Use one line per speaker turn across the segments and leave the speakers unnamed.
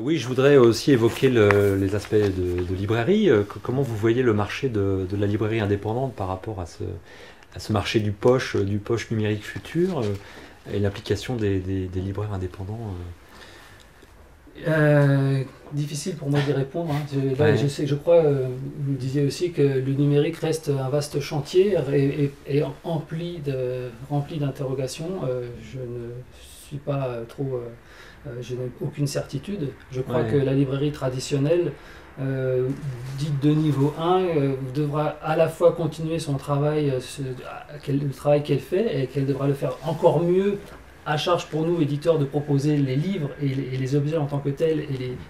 Oui, je voudrais aussi évoquer les aspects de librairie. Comment vous voyez le marché de la librairie indépendante par rapport à ce marché du poche numérique futur et l'application des libraires indépendants
Difficile pour moi d'y répondre, hein. Là,
Ouais,
je crois, vous me disiez aussi que le numérique reste un vaste chantier et rempli d'interrogations. Je ne suis pas trop, je n'ai aucune certitude. Je crois que
ouais,
la librairie traditionnelle, dite de niveau 1, devra à la fois continuer son travail, le travail qu'elle fait, et qu'elle devra le faire encore mieux à charge pour nous, éditeurs, de proposer les livres et les objets en tant que tels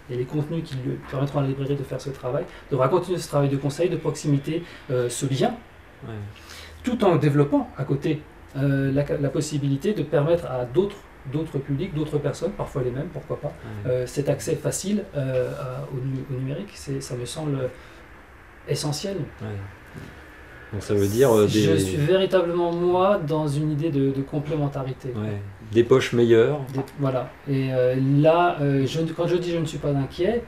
et les contenus qui lui permettront à la librairie de faire ce travail, devra continuer ce travail de conseil, de proximité, ce lien,
ouais,
tout en développant à côté la possibilité de permettre à d'autres publics, d'autres personnes, parfois les mêmes, pourquoi pas,
ouais,
cet accès facile au numérique. Ça me semble essentiel.
ouais. Donc ça veut dire
Je suis véritablement, moi, dans une idée de complémentarité.
ouais, des poches meilleures.
Voilà. Et là, quand je dis je ne suis pas inquiet,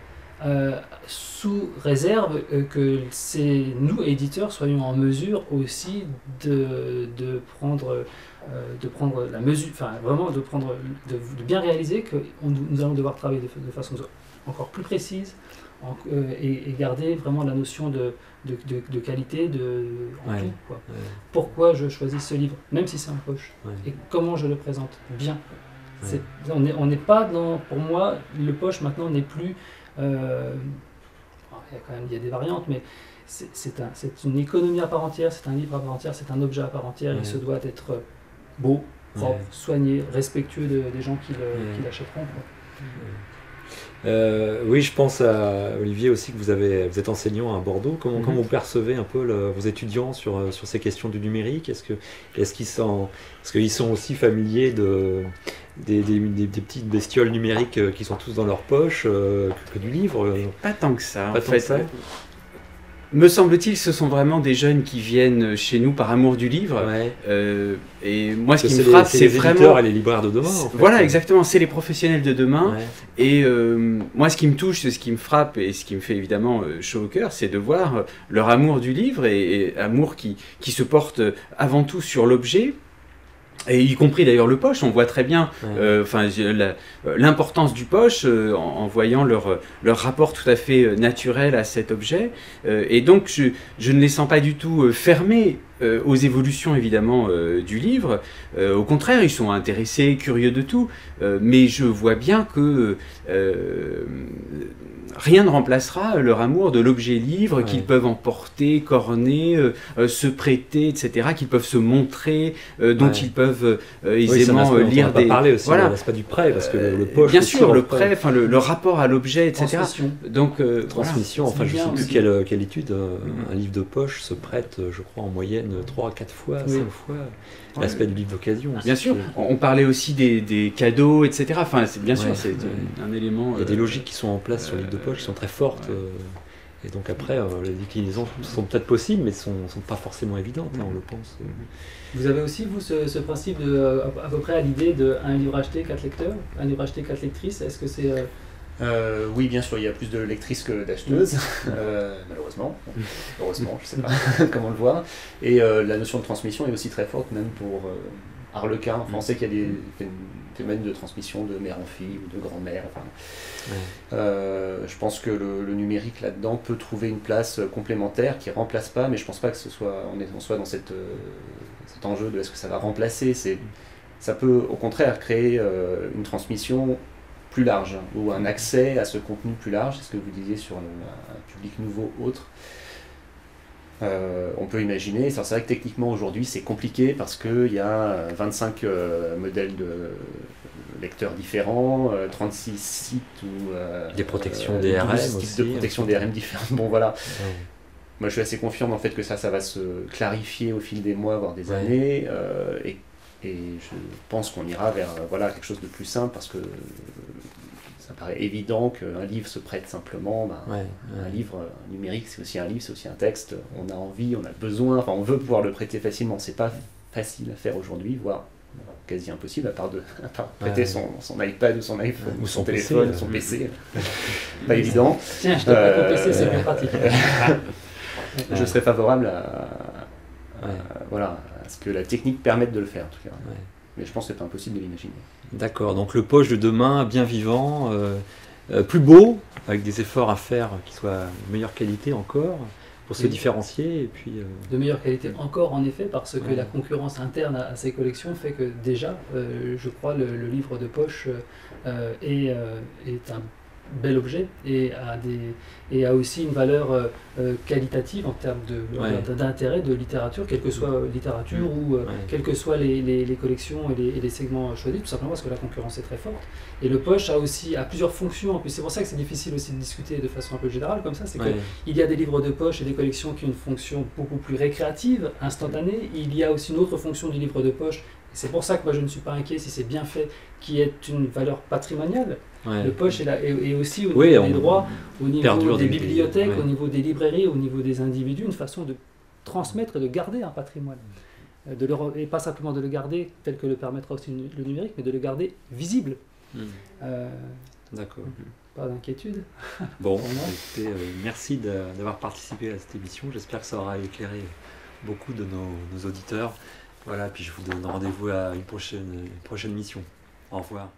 sous réserve que nous, éditeurs, soyons en mesure aussi de prendre la mesure, enfin vraiment de bien réaliser que nous allons devoir travailler de façon encore plus précise et garder vraiment la notion de qualité en
Ouais,
tout, quoi.
ouais,
Pourquoi je choisis ce livre, même si c'est en poche,
ouais,
et comment je le présente bien.
ouais,
On n'est pas dans, pour moi, le poche maintenant n'est plus. Il y a des variantes, mais c'est une économie à part entière, c'est un livre à part entière, c'est un objet à part entière.
ouais,
Il se doit être beau, propre,
ouais,
soigné, respectueux des gens qui
ouais.
l'achèteront, quoi.
Oui, je pense à Olivier aussi que vous êtes enseignant à Bordeaux. Comment vous percevez un peu vos étudiants sur ces questions du numérique? Est-ce qu'ils sont aussi familiers des petites bestioles numériques qui sont tous dans leur poche que du livre?
Pas tant que ça,
Pas
en
tant que
fait.
ça?
Me semble-t-il, ce sont vraiment des jeunes qui viennent chez nous par amour du livre.
Ouais.
Et moi, ce
Parce
qui
que
me frappe,
c'est
c'est
les
vraiment...
éditeurs et les libraires de demain, en fait.
Voilà, exactement, c'est les professionnels de demain.
Ouais,
Et moi, ce qui me touche, ce qui me frappe et ce qui me fait évidemment chaud au cœur, c'est de voir leur amour du livre et amour qui se porte avant tout sur l'objet. Et y compris d'ailleurs le poche, on voit très bien
ouais,
l'importance du poche en voyant leur rapport tout à fait naturel à cet objet. Et donc je ne les sens pas du tout fermés aux évolutions évidemment du livre. Au contraire, ils sont intéressés, curieux de tout. Mais je vois bien que rien ne remplacera leur amour de l'objet livre qu'ils
ouais.
peuvent emporter, corner, se prêter, etc., qu'ils peuvent se montrer, dont
Ouais.
ils peuvent
Oui, c'est un
aisément
aspect dont on
lire
n'a pas
des...
parlé aussi,
Voilà.
l'aspect du prêt, parce que le poche
Bien
aussi
sûr, le
emprunte.
prêt, enfin, le rapport à l'objet, etc.
Transmission.
Donc,
Transmission,
voilà.
enfin je
C'est
ne sais
bien
plus
aussi.
quelle étude, un livre de poche se prête, je crois, en moyenne 3 à 4 fois,
Oui.
5 fois l'aspect du livre d'occasion.
Bien sûr, on parlait aussi des cadeaux, etc. Enfin, bien sûr,
Ouais,
c'est
ouais.
un élément...
Il y a des logiques qui sont en place sur le livre de poche qui sont très fortes.
Ouais.
Et donc après, les déclinaisons sont peut-être possibles, mais ne sont pas forcément évidentes, hein, on le pense.
Vous avez aussi, vous, ce principe de, à peu près à l'idée d'un livre acheté, 4 lecteurs, un livre acheté, 4 lectrices. Est-ce que c'est...
Oui, bien sûr, il y a plus de lectrices que d'acheteuses, malheureusement. Heureusement, je sais pas comment le voir. Et la notion de transmission est aussi très forte, même pour Harlequin. Enfin, on sait qu'il y a des phénomènes de transmission de mère en fille ou de grand-mère. Enfin,
Ouais.
je pense que le numérique là-dedans peut trouver une place complémentaire qui remplace pas, mais je pense pas que on soit dans cet enjeu de est-ce que ça va remplacer. Ça peut au contraire créer une transmission plus large ou un accès à ce contenu plus large, c'est ce que vous disiez sur un public nouveau autre. On peut imaginer, c'est vrai que techniquement aujourd'hui c'est compliqué parce qu'il y a 25 modèles de lecteurs différents, 36 sites ou
Des protections DRM
types
aussi,
de protections DRM différentes. Bon voilà,
Ouais.
moi je suis assez confiant dans le fait que ça va se clarifier au fil des mois, voire des
Ouais.
années, et je pense qu'on ira vers voilà, quelque chose de plus simple parce que ça paraît évident qu'un livre se prête simplement.
Ouais,
Un
ouais.
livre numérique, c'est aussi un livre, c'est aussi un texte. On a envie, on a besoin, enfin on veut pouvoir le prêter facilement. C'est pas facile à faire aujourd'hui, voire quasi impossible, à part prêter son iPad ou son iPhone,
ou
son
PC,
téléphone, son PC. Pas évident.
Tiens, je te prête mon PC, c'est plus pratique.
Je serais favorable voilà, à ce que la technique permette de le faire, en tout cas.
Ouais.
Mais je pense que c'est impossible de l'imaginer.
D'accord, donc le poche de demain, bien vivant, plus beau, avec des efforts à faire qui soient de meilleure qualité encore, pour se
Oui.
différencier, et puis...
De meilleure qualité encore, en effet, parce que
Ouais.
la concurrence interne à ces collections fait que déjà, je crois, le livre de poche est un bel objet et a aussi une valeur qualitative en termes d'intérêt de littérature, quelle que soit littérature ou quelles que soient les collections et les segments choisis, tout simplement parce que la concurrence est très forte. Et le poche a plusieurs fonctions. En plus, c'est pour ça que c'est difficile aussi de discuter de façon un peu générale comme ça. C'est qu'il y a des livres de poche et des collections qui ont une fonction beaucoup plus récréative, instantanée. Il y a aussi une autre fonction du livre de poche. Et c'est pour ça que moi je ne suis pas inquiet si c'est bien fait, qui est une valeur patrimoniale. Le poche est aussi au niveau des droits, au niveau des bibliothèques, au niveau des librairies, au niveau des individus, une façon de transmettre et de garder un patrimoine. Et pas simplement de le garder tel que le permettra aussi le numérique, mais de le garder visible.
D'accord.
Pas d'inquiétude.
Bon, écoutez, merci d'avoir participé à cette émission. J'espère que ça aura éclairé beaucoup de nos auditeurs. Voilà, puis je vous donne rendez-vous à une prochaine mission. Au revoir.